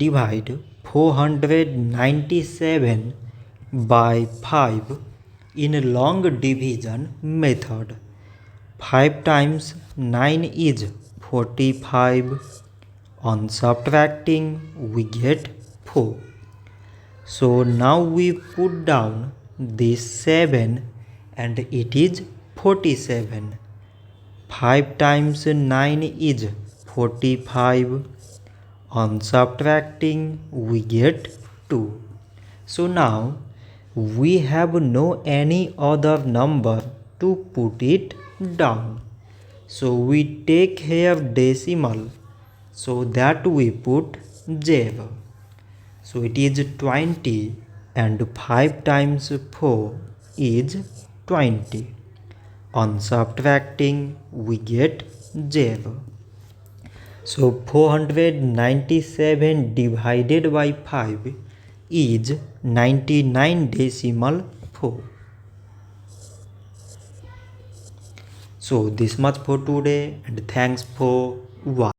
divide 497 by 5 in long division method. 5 times 9 is 45. On subtracting we get 4. So now we put down this 7 and it is 47. 5 times 9 is 45. On subtracting we get 2. So now we have no any other number to put it down. So we take here decimal, so that we put 0. So it is 20 and 5 times 4 is 20. On subtracting we get 0. So 497 divided by 5 is 99.4. So this much for today and thanks for watching.